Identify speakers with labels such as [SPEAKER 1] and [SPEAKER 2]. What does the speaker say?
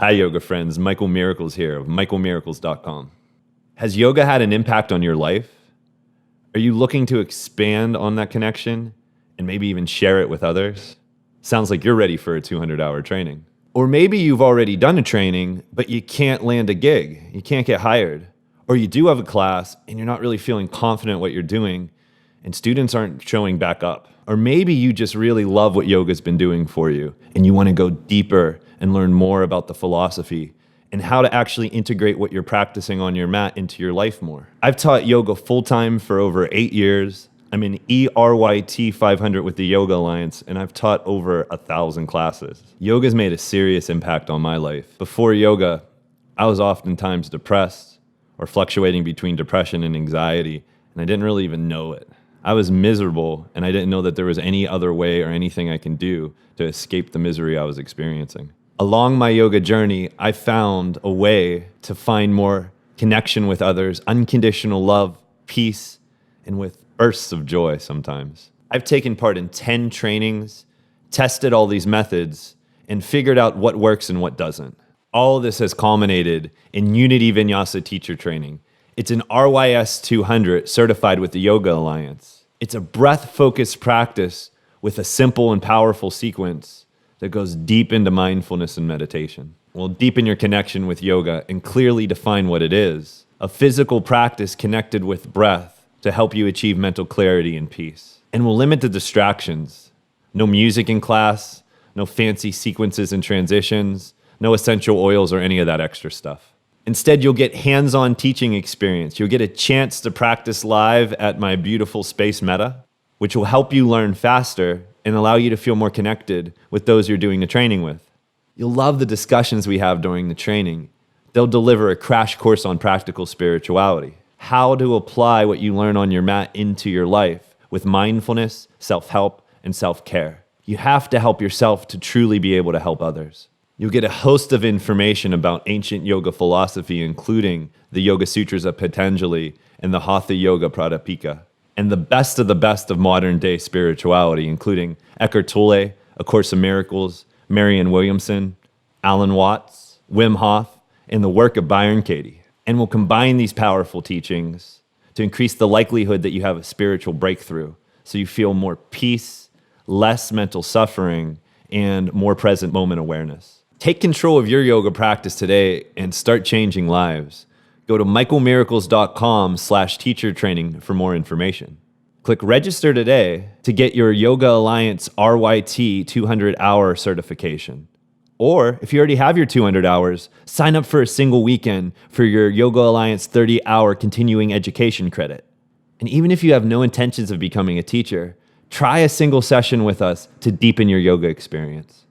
[SPEAKER 1] Hi, yoga friends. Michael Miracles here of michaelmiracles.com. Has yoga had an impact on your life? Are you looking to expand on that connection and maybe even share it with others? Sounds like you're ready for a 200-hour training. Or maybe you've already done a training, but you can't land a gig. You can't get hired. Or you do have a class and you're not really feeling confident what you're doing and students aren't showing back up. Or maybe you just really love what yoga's been doing for you and you want to go deeper and learn more about the philosophy and how to actually integrate what you're practicing on your mat into your life more. I've taught yoga full-time for over 8 years. I'm in ERYT 500 with the Yoga Alliance, and I've taught over 1,000 classes. Yoga's made a serious impact on my life. Before yoga, I was oftentimes depressed or fluctuating between depression and anxiety, and I didn't really even know it. I was miserable, and I didn't know that there was any other way or anything I can do to escape the misery I was experiencing. Along my yoga journey, I found a way to find more connection with others, unconditional love, peace, and with bursts of joy sometimes. I've taken part in 10 trainings, tested all these methods, and figured out what works and what doesn't. All of this has culminated in Unity Vinyasa teacher training. It's an RYS 200 certified with the Yoga Alliance. It's a breath-focused practice with a simple and powerful sequence that goes deep into mindfulness and meditation. We'll deepen your connection with yoga and clearly define what it is. A physical practice connected with breath to help you achieve mental clarity and peace. And we'll limit the distractions. No music in class, no fancy sequences and transitions, no essential oils or any of that extra stuff. Instead, you'll get hands-on teaching experience. You'll get a chance to practice live at my beautiful space Metta, which will help you learn faster and allow you to feel more connected with those you're doing the training with. You'll love the discussions we have during the training. They'll deliver a crash course on practical spirituality, how to apply what you learn on your mat into your life with mindfulness, self-help, and self-care. You have to help yourself to truly be able to help others. You'll get a host of information about ancient yoga philosophy, including the Yoga Sutras of Patanjali and the Hatha Yoga Pradipika, and the best of modern day spirituality, including Eckhart Tolle, A Course in Miracles, Marianne Williamson, Alan Watts, Wim Hof, and the work of Byron Katie. And we'll combine these powerful teachings to increase the likelihood that you have a spiritual breakthrough, so you feel more peace, less mental suffering, and more present moment awareness. Take control of your yoga practice today and start changing lives. Go to michaelmiracles.com/teacher training for more information. Click register today to get your Yoga Alliance RYT 200-hour certification. Or if you already have your 200 hours, sign up for a single weekend for your Yoga Alliance 30-hour continuing education credit. And even if you have no intentions of becoming a teacher, try a single session with us to deepen your yoga experience.